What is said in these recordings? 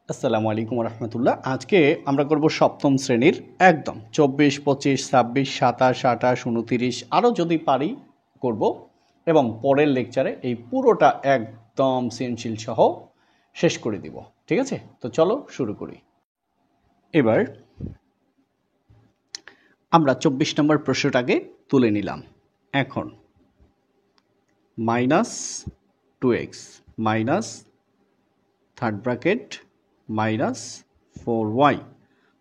আসসালামু আলাইকুম রহমতুল্লাহ। আজকে আমরা করব সপ্তম শ্রেণীর একদম 24, 25, 26, 27, 28, 29 আরও যদি পারি করব এবং পরের লেকচারে এই পুরোটা একদম সৃজনশীল সহ শেষ করে দিব। ঠিক আছে, তো চলো শুরু করি। এবার আমরা 24 নম্বর প্রশ্নটাকে তুলে নিলাম। এখন -2x minus third bracket minus 4y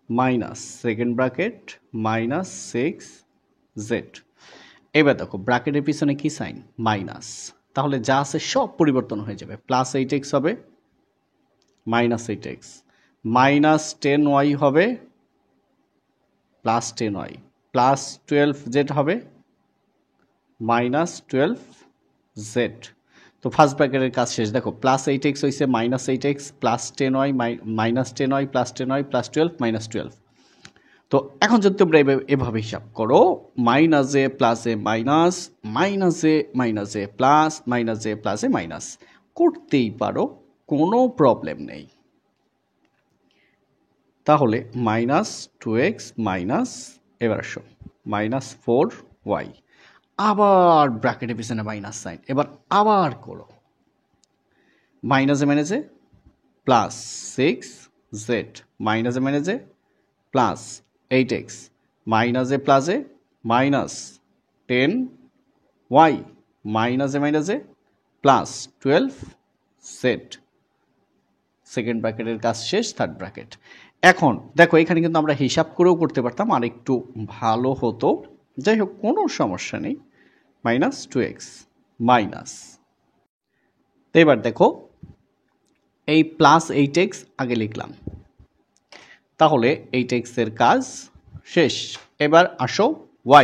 minus second bracket minus 6z। এবার দেখো ব্র্যাকেটের পিছনে কি সাইন? মাইনাস। তাহলে যা আছে সব পরিবর্তন হয়ে যাবে। প্লাস 8x হবে মাইনাস 8x, মাইনাস 10y হবে প্লাস 10y, প্লাস 12z হবে মাইনাস 12z। তো ফার্স্ট ব্র্যাকেটের কাজ শেষ। দেখো প্লাস 8x হয়েছে minus 8x, plus 10y minus 10y, plus 10y, plus 12 minus 12। তো এখন যদি তোমরা এভাবে হিসাব করো, মাইনাসে প্লাসে মাইনাস, মাইনাসে মাইনাসে প্লাস, মাইনাসে প্লাসে মাইনাস করতেই পারো, কোনো প্রবলেম নেই। তাহলে -2x মাইনাস, এবার আসো মাইনাস 4y, আবার ব্র্যাকেটের পিছনে মাইনাস সাইন। এবার আবার করো মাইনাসে মাইনাসে প্লাস 6z, মাইনাসে মাইনাসে প্লাস 8x, মাইনাসে প্লাসে মাইনাস 10y, মাইনাসে মাইনাসে প্লাস 12z। সেকেন্ড ব্র্যাকেটের কাজ শেষ, থার্ড ব্র্যাকেট। এখন দেখো এখানে কিন্তু আমরা হিসাব করেও করতে পারতাম, আর একটু ভালো হতো। যাই হোক কোনো সমস্যা নেই। -2x মাইনাস, এবার দেখো এই প্লাস 8x আগে লিখলাম, তাহলে 8x এর কাজ শেষ। এবার আসো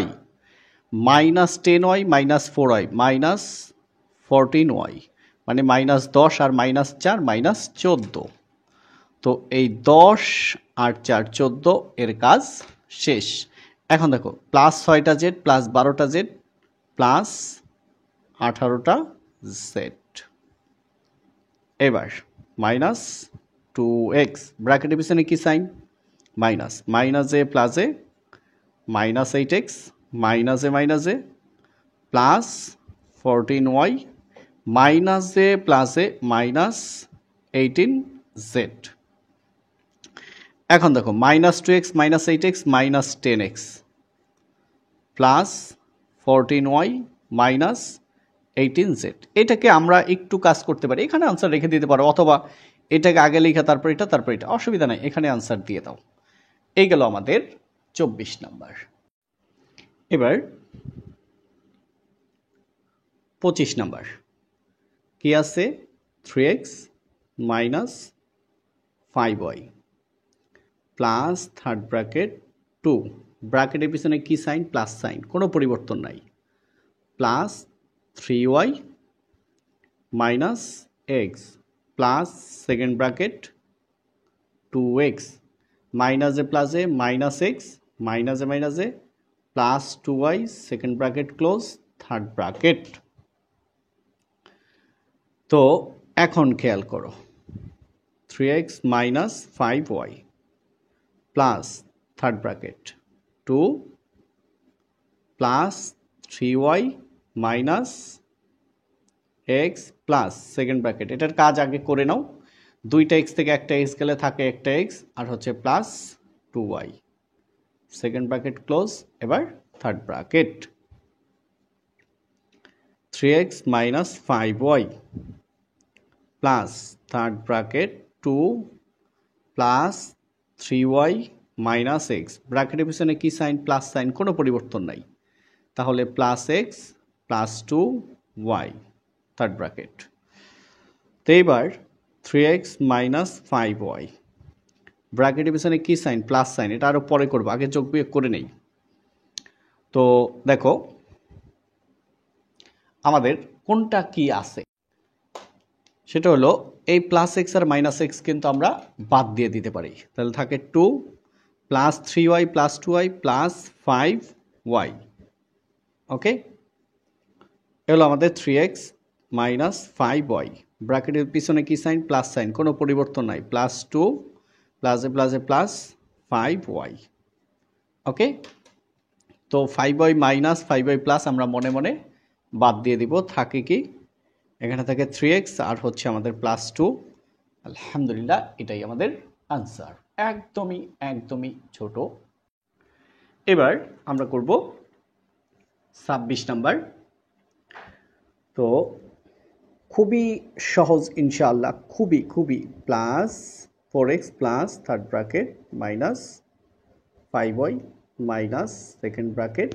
y, minus 10y minus 4y minus 14y, মানে মাইনাস 10 আর মাইনাস 4 মাইনাস 14। তো এই 10 আর 4 14 এর কাজ শেষ। এখন দেখো প্লাস 6টা জেড প্লাস 12টা জেড প্লাস 18টা জেড। এবার মাইনাস 2x, ব্র্যাকেটের পিছনে কি সাইন? মাইনাস, মাইনাসে প্লাসে মাইনাস 8x, মাইনাসে মাইনাসে প্লাস 14y, মাইনাসে প্লাসে মাইনাস 18z। এখন দেখো -2x minus 8x minus 10x plus 14y minus 18z। এটাকে আমরা একটু কাজ করতে পারি, এখানে আনসার রেখে দিতে পারো, অথবা এটাকে আগে লেখা তারপর এটা তারপর এটা, অসুবিধা নাই, এখানে আনসার দিয়ে দাও। এই গেল আমাদের 24 নাম্বার। এবার 25 নাম্বার কি আছে? 3x minus 5y plus third bracket 2, ব্র্যাকেটের পিছনে কি সাইন? প্লাস সাইন, কোনো পরিবর্তন নাই, plus 3y minus x plus second bracket 2x, মাইনাসে প্লাসে মাইনাস x, মাইনাসে মাইনাসে plus 2y, second bracket close, third bracket. তো এখন খেয়াল করো 3x minus 5y plus third bracket 2 plus 3y minus x plus second bracket. এটার কাজ আগে করে নাও, দুইটা x থেকে একটা x গেলে থাকে একটা x, আর হচ্ছে plus 2y, second bracket close. এবার third bracket 3x minus 5y plus third bracket 2 plus 3y minus x, ব্র্যাকেটের পিছনে কি সাইন? প্লাস সাইন, কোনো পরিবর্তন নাই, তাহলে plus x plus 2y, third bracket. তো এবার 3x মাইনাস 5y, ব্র্যাকেটের পিছনে কি সাইন? প্লাস সাইন, এটা আরও পরে করবো, আগে যোগ বিয়োগ করে নেই। তো দেখো আমাদের কোনটা কি আছে, সেটা হলো এই প্লাস এক্স আর মাইনাস এক্স কিন্তু আমরা বাদ দিয়ে দিতে পারি, তাহলে থাকে 2 plus 3y plus 2y plus 5y। ওকে, এ হলো আমাদের 3x মাইনাস 5y ব্র্যাকেটের পিছনে কি সাইন? প্লাস সাইন, কোনো পরিবর্তন নাই। +2 প্লাসে প্লাসে প্লাস 5y। ওকে, তো 5y মাইনাস 5y প্লাস আমরা মনে মনে বাদ দিয়ে দিব। থাকে কি? এখানে থাকে 3x আর হচ্ছে আমাদের +2। আলহামদুলিল্লাহ, এটাই আমাদের আনসার। একদমই একদমই ছোট। এবার আমরা করব 26 নাম্বার। তো খুবই সহজ ইনশাআল্লাহ, খুবই খুবই। +4x plus third bracket minus 5y minus second bracket,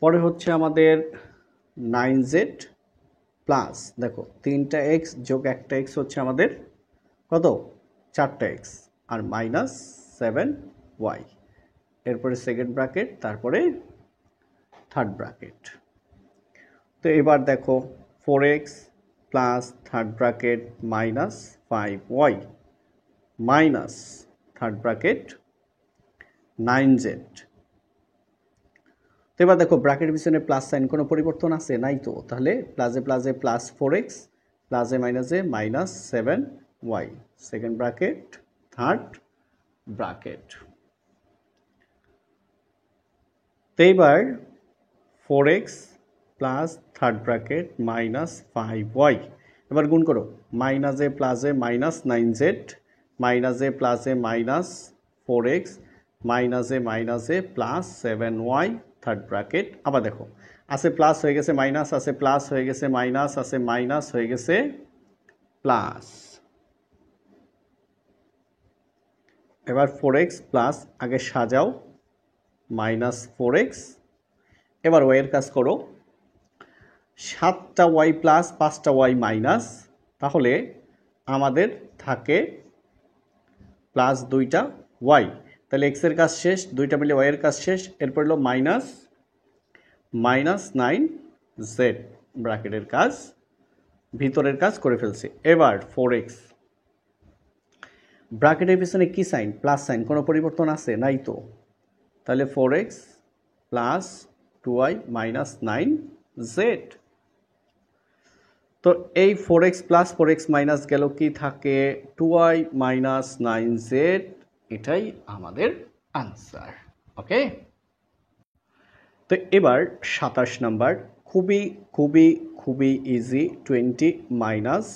পরে হচ্ছে আমাদের 9z প্লাস, দেখো 3টা x যোগ 1টা x হচ্ছে আমাদের কত? 4টা x আর মাইনাস 7y, এরপরে সেকেন্ড ব্র্যাকেট, তারপরে থার্ড ব্র্যাকেট। তো এবার দেখো 4x plus third bracket minus 5y minus third bracket 9z। তো এবার দেখো ব্র্যাকেটের পিছনে প্লাস সাইন, কোনো পরিবর্তন আছে? নাই তো। তাহলে প্লাসে প্লাসে প্লাস 4x প্লাসে মাইনাসে minus 7y, second bracket third bracket. তো এবার 4x plus third bracket minus 5y, এবার গুণ করো। মাইনাসে প্লাসে মাইনাস 9z মাইনাসে প্লাসে মাইনাস 4x মাইনাসে মাইনাসে প্লাস 7y, থার্ড ব্র্যাকেট। আবার দেখো আছে প্লাস হয়ে গেছে মাইনাস, আছে প্লাস হয়ে গেছে মাইনাস, আছে মাইনাস হয়ে গেছে প্লাস। এবার 4x প্লাস, আগে সাজাও, মাইনাস 4x। এবার y এর কাজ করো, 7টা y প্লাস 5টা y মাইনাস, তাহলে আমাদের থাকে প্লাস 2টা y। তাহলে x এর কাজ শেষ, 2টা মিলে y এর কাজ শেষ। এরপর হলো মাইনাস 9z, ব্র্যাকেটের কাজ, ভিতরের কাজ করে ফেলছি। এবার 4x, ব্র্যাকেটের পিছনে কি সাইন? প্লাস সাইন, কোনো পরিবর্তন আছে? নাই তো। তাহলে 4x plus 2y minus 9z। তো এই 4x প্লাস 4x মাইনাস গেল, কি থাকে? 2y মাইনাস 9z, এটাই আমাদের আনসার। ওকে, তো এবার 27 নাম্বার, খুবই খুবই খুবই easy. 20 minus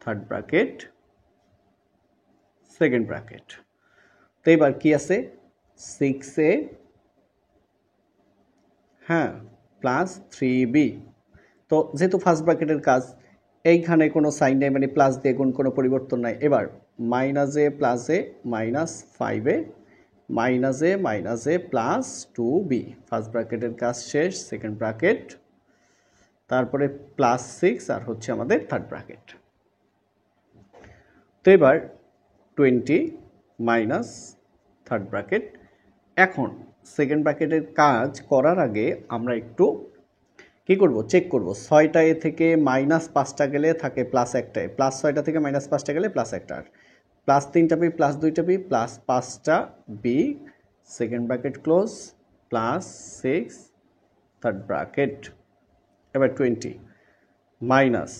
third bracket second bracket. তো এবার কি আছে? 6a, হ্যাঁ, প্লাস 3b। তো যেহেতু ফার্স্ট ব্র্যাকেটের কাজ, এইখানে কোনো সাইন নেই, মানে প্লাস দিয়ে গুণ, কোনো পরিবর্তন নাই। এবার মাইনাসে প্লাসে মাইনাস 5a মাইনাসে মাইনাসে প্লাস 2b, ফার্স্ট ব্র্যাকেটের কাজ শেষ। সেকেন্ড ব্র্যাকেট, তারপরে প্লাস 6 আর হচ্ছে আমাদের থার্ড ব্র্যাকেট। তো এবার 20 মাইনাস থার্ড ব্র্যাকেট। এখন সেকেন্ড ব্র্যাকেটের কাজ করার আগে আমরা একটু কি করব? চেক করব। 6টা এ থেকে মাইনাস 5টা গেলে থাকে প্লাস 1টা, প্লাস 6টা থেকে মাইনাস 5টা গেলে প্লাস 1টা, প্লাস 3টা বি প্লাস 2টা বি প্লাস 5টা B, second bracket close, plus 6 third bracket. এবার 20 মাইনাস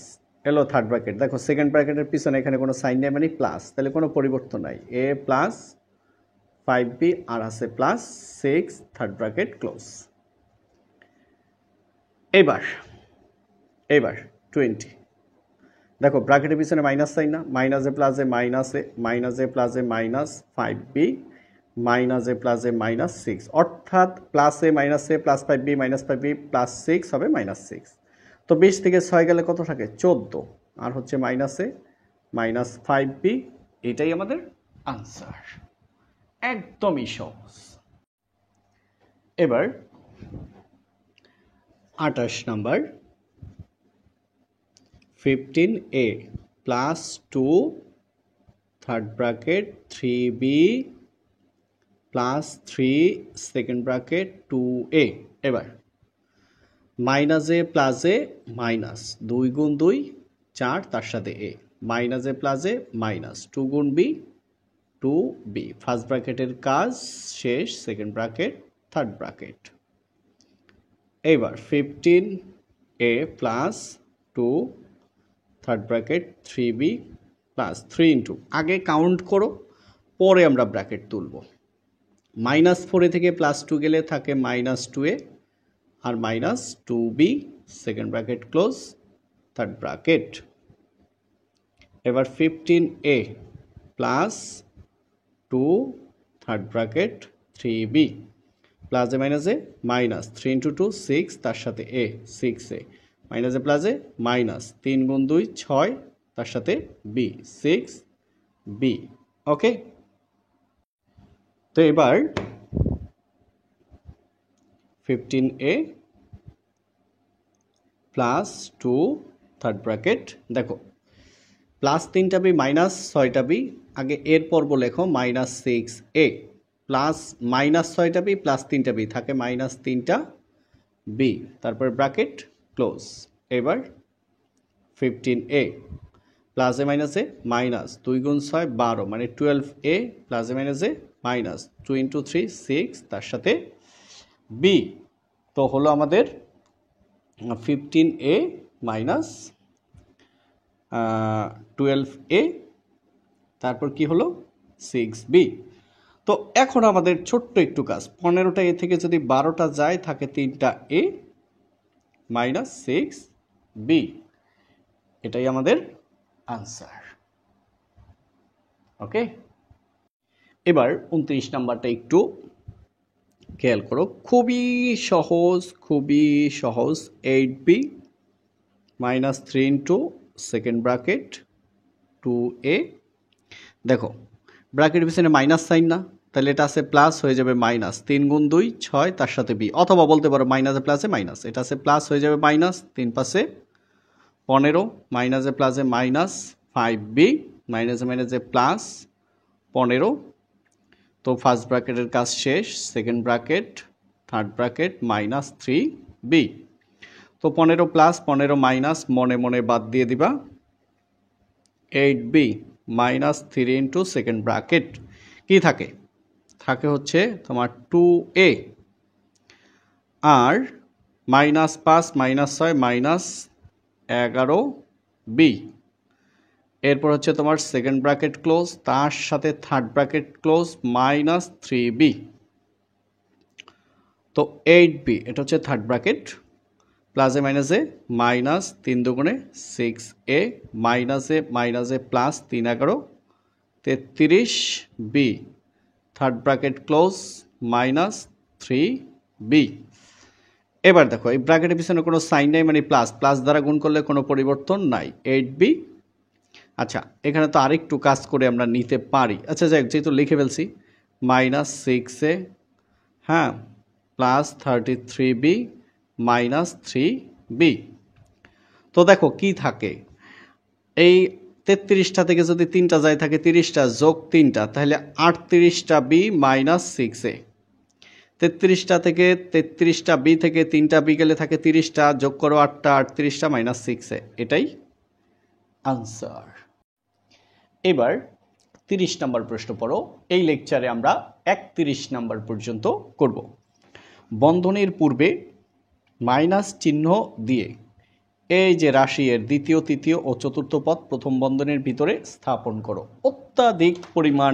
এলো থার্ড ব্র্যাকেট। দেখো সেকেন্ড ব্র্যাকেটের পিছনে এখানে কোনো সাইন নেই, মানে প্লাস, তাহলে কোনো পরিবর্তন নাই। এ প্লাস 5b আর আছে প্লাস 6 থার্ড ব্র্যাকেট ক্লোজ। এবার 20, দেখো ব্র্যাকেটের পিছনে মাইনাস সাইন না, মাইনাসে প্লাসে মাইনাসে মাইনাসে প্লাসে মাইনাস 5b মাইনাসে প্লাসে মাইনাস 6, অর্থাৎ প্লাসে মাইনাসে plus 5b minus 5b plus 6 হবে মাইনাস 6। তো 20 থেকে 6 গেলে কত থাকে? 14, আর হচ্ছে মাইনাসে মাইনাস 5b, এটাই আমাদের আনসার। একদমই সহজ। এবার 28 number, 15a plus 2 third bracket 3b plus 3 second bracket 2a। এবার মাইনাসে প্লাসে মাইনাস, 2 গুণ 2 4, তার সাথে a, মাইনাসে প্লাসে মাইনাস 2 গুণ b 2b, ফার্স্ট ব্র্যাকেটের কাজ শেষ। Second bracket third bracket. এবার 15 a plus 2 third bracket 3b plus 3 into আগে কাউন্ট করো, পরে আমরা ব্র্যাকেট তুলব। -4a থেকে +2 গেলে থাকে -2a আর -2b second bracket close third bracket. এবার 15a plus 2 third bracket 3b plus a minus a minus 3 into 2 6 তার সাথে a 6a minus a plus a minus 3 গুণ 2 6 তার সাথে b 6b। ওকে, তো এবার 15a প্লাস 2 থার্ড ব্র্যাকেট, দেখো প্লাস 3টা বি মাইনাস 6টা বি, আগে এর পর্ব লেখো -6a প্লাস -6টা বি প্লাস 3টা বি থাকে -3টা বি, তারপর ব্র্যাকেট ক্লোজ। এবার 15a plus a minus a minus 2 গুণ 6 12 মানে 12a plus a minus a minus 2 into 3 6 তার সাথে b। তো হলো আমাদের 15a মাইনাস 12a, তারপর কি হলো 6b। তো এখন আমাদের ছোট্ট একটু কাজ, 15টা এ থেকে যদি 12টা যায় থাকে 3টা a মাইনাস 6b, এটাই আমাদের আনসার। ওকে, এবার 29 নাম্বারটা একটু খেয়াল করো, খুবই সহজ 8b minus 3 into second bracket 2a। দেখো ব্র্যাকেট পিছনে মাইনাস সাইন না, তাহলে এটা আছে প্লাস হয়ে যাবে মাইনাস 3 গুণ 2 6 তার সাথে b, অথবা বলতে পারো মাইনাসে প্লাসে মাইনাস, এটা আছে প্লাস হয়ে যাবে মাইনাস 3 পাশে 15 মাইনাসে প্লাসে মাইনাস 5b মাইনাসে মাইনাসে প্লাস 15। তো ফার্স্ট ব্র্যাকেটের কাজ শেষ, second bracket third bracket minus 3b। তো 15 প্লাস 15 মাইনাস মনে মনে বাদ দিয়ে দিবা, 8b minus 3 into second bracket কি থাকে, থাকে হচ্ছে তোমার 2a আর -5 -6 -11b। এরপর হচ্ছে তোমার সেকেন্ড ব্র্যাকেট ক্লোজ, তার সাথে third bracket close minus 3b। তো 8b এটা হচ্ছে থার্ড ব্র্যাকেট, প্লাসে মাইনাসে মাইনাস 3 দুগুণে 6a মাইনাসে plus 3 11 33b third bracket close minus 3b। এবার দেখো এই ব্র্যাকেটের পিছনে কোনো সাইন নাই, মানে প্লাস প্লাস দ্বারা গুণ করলে কোনো পরিবর্তন নাই 8b। আচ্ছা এখানে তো আরেকটু কাজ করে আমরা নিতে পারি, আচ্ছা যাই যেহেতু লিখে ফেলছি -6a হ্যাঁ প্লাস 33b মাইনাস 3b। তো দেখো কি থাকে, এই 33টা থেকে যদি 3টা যায় থাকে 30টা যোগ 3টা তাহলে 38টা b মাইনাস 6a, 33টা থেকে 33টা b থেকে 3টা b গেলে থাকে 30টা যোগ করো 8টা 38টা মাইনাস 6a, এটাই আনসার। এবার 30 নম্বর প্রশ্ন পড়ো, এই লেকচারে আমরা 31 নম্বর পর্যন্ত করব। বন্ধনীর পূর্বে মাইনাস চিহ্ন দিয়ে এই যে রাশি এর দ্বিতীয় তৃতীয় ও চতুর্থ পদ প্রথম বন্ধনীর ভিতরে স্থাপন করো। অত্যাধিক পরিমাণ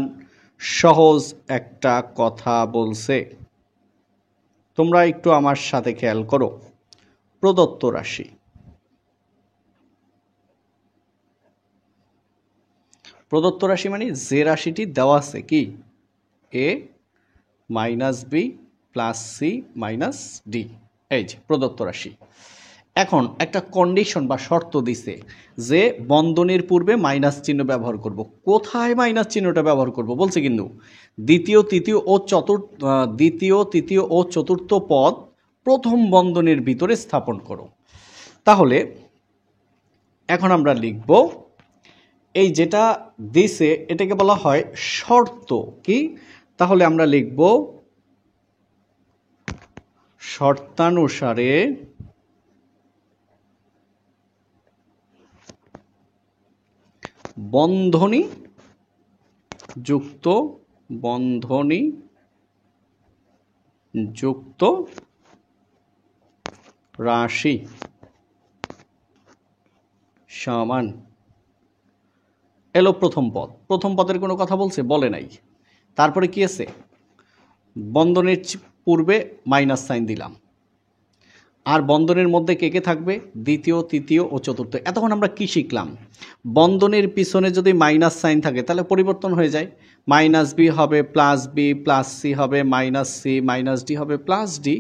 সহজ একটা কথা বলছে, তোমরা একটু আমার সাথে খেয়াল করো। প্রদত্ত রাশি, প্রদত্ত রাশি মানে যে রাশিটি দেওয়া আছে কি a minus b plus c minus d, এই যে প্রদত্ত রাশি। এখন একটা কন্ডিশন বা শর্ত দিছে যে বন্ধনীর পূর্বে মাইনাস চিহ্ন ব্যবহার করব। কোথায় মাইনাস চিহ্নটা ব্যবহার করব বলছে, কিন্তু দ্বিতীয় তৃতীয় ও চতুর্থ পদ প্রথম বন্ধনীর ভিতরে স্থাপন করো। তাহলে এখন আমরা লিখব এই যেটা দিছে এটাকে বলা হয় শর্ত কি, তাহলে আমরা লিখব শর্তানুসারে বন্ধনী যুক্ত রাশি। সমান এলো প্রথম পদ। প্রথম পদের কোনো কথা বলছে? বলে নাই। তারপরে কি আছে? বন্ধনের পূর্বে মাইনাস সাইন দিলাম। আর বন্ধনের মধ্যে কে কে থাকবে? দ্বিতীয়, তৃতীয় ও চতুর্থ। এতক্ষণ আমরা কি শিখলাম? বন্ধনের পিছনে যদি মাইনাস সাইন থাকে তাহলে পরিবর্তন হয়ে যায়। মাইনাস বি হবে প্লাস বি, প্লাস সি হবে মাইনাস সি, মাইনাস ডি হবে প্লাস ডি।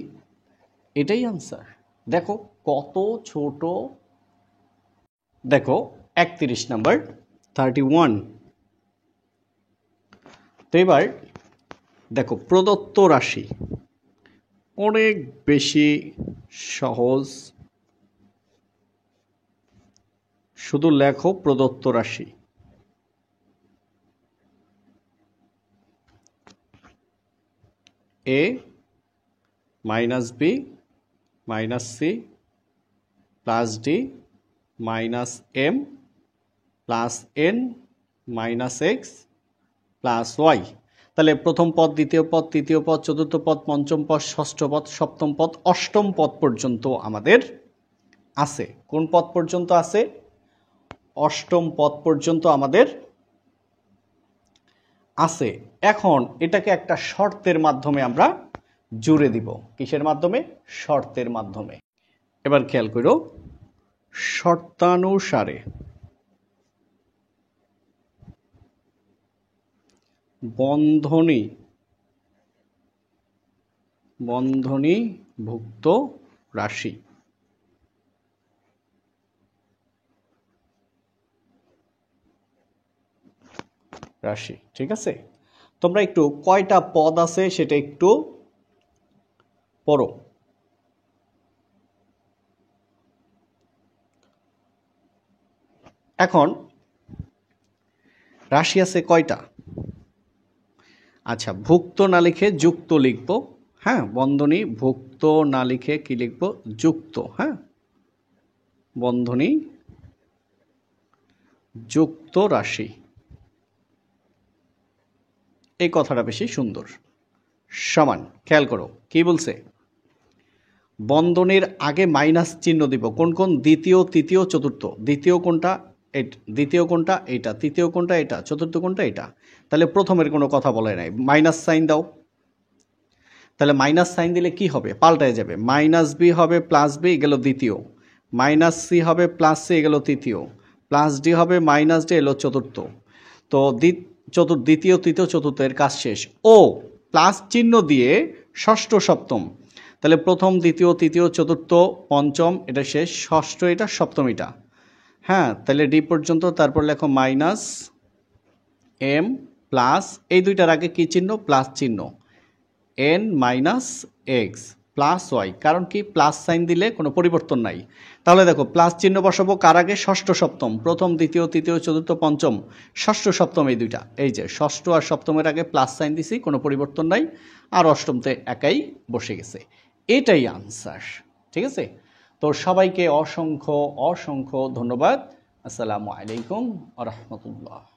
এটাই আনসার। দেখো কত ছোট। দেখো 31 নাম্বার 31। তো এবার দেখো প্রদত্ত রাশি অনেক বেশি সহজ। শুধু লেখো প্রদত্ত রাশি। A minus b minus c plus d minus m plus n minus x plus y. তাহলে প্রথম পদ, দ্বিতীয় পদ, তৃতীয় পদ, চতুর্থ পদ, পঞ্চম পদ, ষষ্ঠ পদ, সপ্তম পদ, অষ্টম পদ পর্যন্ত আমাদের আছে। কোন পদ পর্যন্ত আছে? অষ্টম পদ পর্যন্ত আমাদের আছে। এখন এটাকে একটা শর্তের মাধ্যমে আমরা জুড়ে দিব। কিসের মাধ্যমে? শর্তের মাধ্যমে। এবার খেয়াল করো, শর্তানুসারে বন্ধনীভুক্ত রাশি। ঠিক আছে? তোমরা একটু কয়টা পদ আছে সেটা একটু পড়ো। এখন রাশি আছে কয়টা? আচ্ছা, ভুক্ত না লিখে যুক্ত লিখবো। হ্যাঁ, বন্ধনী ভুক্ত না লিখে কি লিখবো? যুক্ত। হ্যাঁ, বন্ধনী যুক্ত রাশি। এই কথাটা বেশি সুন্দর। সমান। খেয়াল করো কি বলছে? বন্ধনের আগে মাইনাস চিহ্ন দিব। কোন কোন? দ্বিতীয়, তৃতীয়, চতুর্থ। দ্বিতীয় কোনটা? দ্বিতীয় কোনটা? এটা। তৃতীয় কোনটা? এটা। চতুর্থ কোনটা? এটা। তাহলে প্রথমের কোনো কথা বলে নাই, মাইনাস সাইন দাও। তাহলে মাইনাস সাইন দিলে কি হবে? পাল্টায় যাবে। মাইনাস বি হবে প্লাস বি, গেল দ্বিতীয়। মাইনাস সি হবে প্লাস সি, গেল তৃতীয়। প্লাস ডি হবে মাইনাস ডি, এলো চতুর্থ। তো দ্বিতীয়, তৃতীয়, চতুর্থ এর কাজ শেষ। ও প্লাস চিহ্ন দিয়ে ষষ্ঠ, সপ্তম। তাহলে প্রথম, দ্বিতীয়, তৃতীয়, চতুর্থ, পঞ্চম, এটা শেষ। ষষ্ঠ এটা, সপ্তম এটা। হ্যাঁ, তাহলে ডি পর্যন্ত। তারপর লেখো মাইনাস এম প্লাস, এই দুইটার আগে কি চিহ্ন? প্লাস চিহ্ন। N minus x plus Y. কারণ কি? প্লাস সাইন দিলে কোনো পরিবর্তন নাই। তাহলে দেখো প্লাস চিহ্ন বসাবো কার আগে? ষষ্ঠ, সপ্তম। প্রথম, দ্বিতীয়, তৃতীয়, চতুর্থ, পঞ্চম, ষষ্ঠ, সপ্তম, এই দুইটা। এই যে ষষ্ঠ আর সপ্তমের আগে প্লাস সাইন দিছি, কোনো পরিবর্তন নাই। আর অষ্টমতে একাই বসে গেছে। এটাই আনসার। ঠিক আছে? তো সবাইকে অসংখ্য অসংখ্য ধন্যবাদ। আসসালামু আলাইকুম ওয়া রাহমাতুল্লাহ।